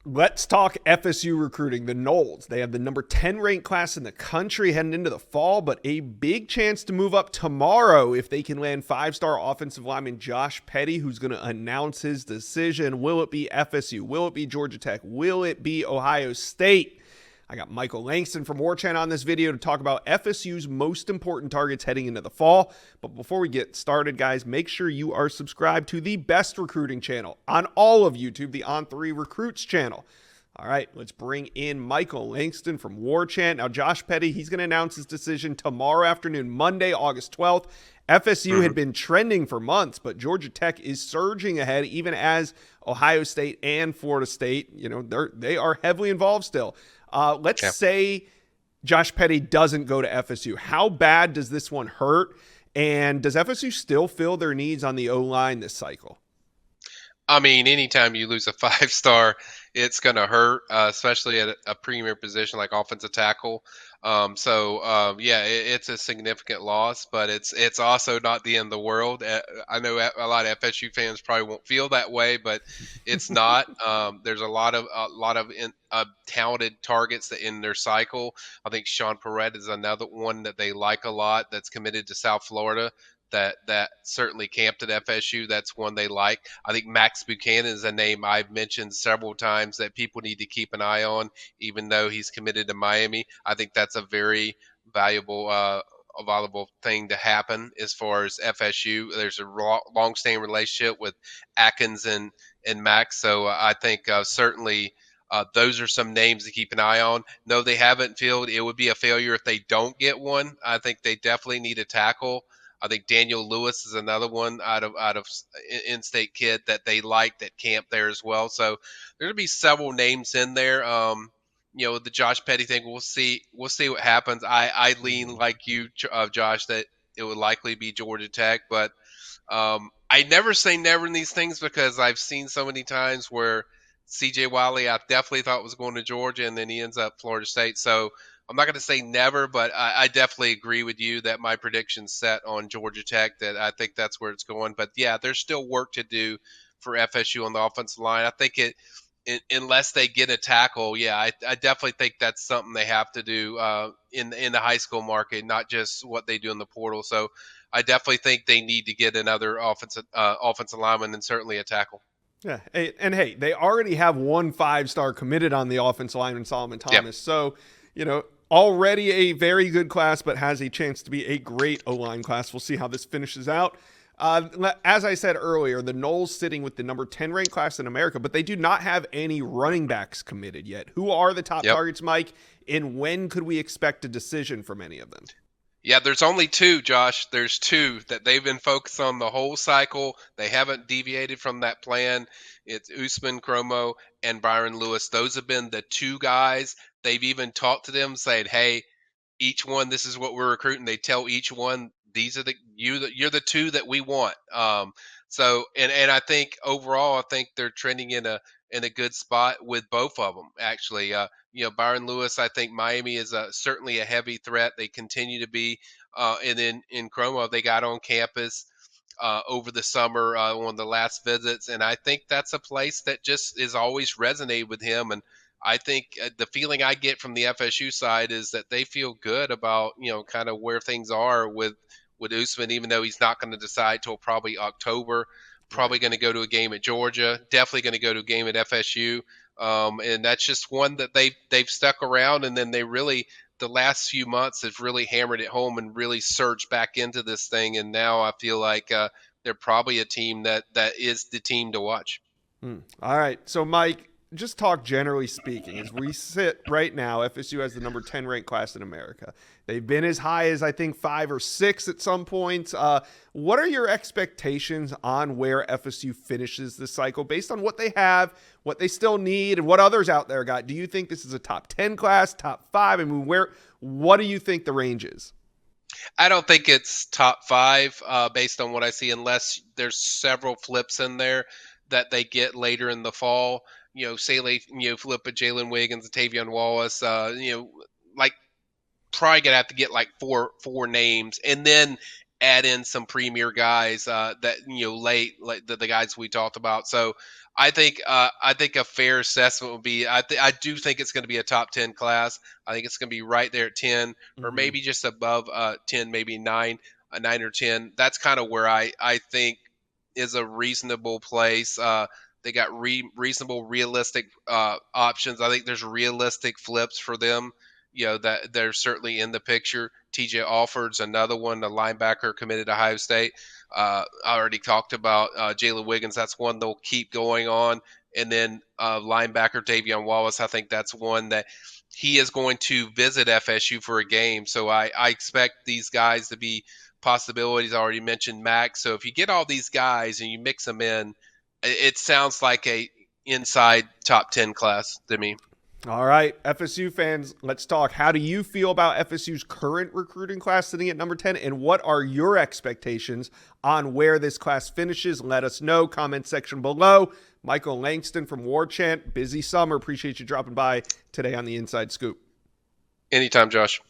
Let's talk FSU recruiting. The Noles. They have the number 10 ranked class in the country heading into the fall, but a big chance to move up tomorrow if they can land five-star offensive lineman Josh Petty, who's going to announce his decision. Will it be FSU? Will it be Georgia Tech? Will it be Ohio State? I got Michael Langston from War Chant on this video to talk about FSU's most important targets heading into the fall. But before we get started, guys, make sure you are subscribed to the best recruiting channel on all of YouTube, the On3 Recruits channel. All right, let's bring in Michael Langston from War Chant. Now, Josh Petty, he's going to announce his decision tomorrow afternoon, Monday, August 12th. FSU had been trending for months, but Georgia Tech is surging ahead, even as Ohio State and Florida State, they are heavily involved still. Let's say Josh Petty doesn't go to FSU. How bad does this one hurt? And does FSU still fill their needs on the O-line this cycle? I mean, anytime you lose a five-star, it's going to hurt, especially at a premier position like offensive tackle. Yeah, it's a significant loss, but it's also not the end of the world. I know a lot of FSU fans probably won't feel that way, but it's not. There's a lot of talented targets that in their cycle. I think Sean Perret is another one that they like a lot. That's committed to South Florida. That certainly camped at FSU. That's one they like. I think Max Buchanan is a name I've mentioned several times that people need to keep an eye on, even though he's committed to Miami. I think that's a very valuable thing to happen as far as FSU. There's a long-standing relationship with Atkins and Max, so I think certainly those are some names to keep an eye on. No, they haven't filled. It would be a failure if they don't get one. I think they definitely need a tackle. I think Daniel Lewis is another one out of in-state kid that they like that camp there as well. So there'll be several names in there. The Josh Petty thing, we'll see. We'll see what happens. I lean like you, Josh, that it would likely be Georgia Tech, but I never say never in these things because I've seen so many times where C.J. Wiley, I definitely thought was going to Georgia, and then he ends up Florida State. So I'm not going to say never, but I definitely agree with you that my prediction's set on Georgia Tech, that I think that's where it's going. But, yeah, there's still work to do for FSU on the offensive line. I think unless they get a tackle, yeah, I definitely think that's something they have to do in the high school market, not just what they do in the portal. So I definitely think they need to get another offensive lineman and certainly a tackle. Yeah, and hey, they already have one five-star committed on the offensive lineman, Solomon Yep. Thomas. So, already a very good class, but has a chance to be a great O-line class. We'll see how this finishes out. As I said earlier, the Noles sitting with the number 10 ranked class in America, but they do not have any running backs committed yet. Who are the top Yep. targets, Mike? And when could we expect a decision from any of them? Yeah, there's only two, Josh. There's two that they've been focused on the whole cycle. They haven't deviated from that plan. It's Ousmane Kromah and Byron Louis. Those have been the two guys. They've even talked to them, saying, "Hey, each one, this is what we're recruiting." They tell each one, "These are you're the two that we want." And I think overall, I think they're trending in a good spot with both of them. Actually, Byron Lewis, I think Miami is certainly a heavy threat. They continue to be, and then in Chroma, they got on campus over the summer one of the last visits, and I think that's a place that just is always resonated with him. And I think the feeling I get from the FSU side is that they feel good about kind of where things are with Usman, even though he's not going to decide till probably October. Right. Probably going to go to a game at Georgia. Definitely going to go to a game at FSU. And that's just one that they've stuck around, and then they really the last few months have really hammered it home and really surged back into this thing. And now I feel like they're probably a team that is the team to watch. All right. So, Mike, just talk generally speaking. As we sit right now, FSU has the number 10 ranked class in America. They've been as high as, I think, 5 or 6 at some points. What are your expectations on where FSU finishes this cycle based on what they have, what they still need, and what others out there got? Do you think this is a top 10 class, top 5? I mean, what do you think the range is? I don't think it's top five based on what I see, unless there's several flips in there that they get later in the fall. Say they flip a Jalen Wiggins, a Tavion Wallace. Like probably gonna have to get like four names, and then add in some premier guys that late like the guys we talked about. So I think a fair assessment would be I do think it's going to be a top 10 class. I think it's going to be right there at 10 or Hmm. maybe just above 10, maybe 9, 9 or 10. That's kind of where I think is a reasonable place. They got reasonable, realistic options. I think there's realistic flips for them. You know that they're certainly in the picture. TJ Alford's another one, the linebacker committed to Ohio State. I already talked about Jalen Wiggins. That's one they'll keep going on. And then linebacker Davion Wallace, I think that's one that he is going to visit FSU for a game. So I expect these guys to be possibilities. I already mentioned Max. So if you get all these guys and you mix them in, it sounds like a inside top 10 class to me. All right, FSU fans, let's talk. How do you feel about FSU's current recruiting class sitting at number 10? And what are your expectations on where this class finishes? Let us know. Comment section below. Michael Langston from War Chant. Busy summer. Appreciate you dropping by today on the Inside Scoop. Anytime, Josh.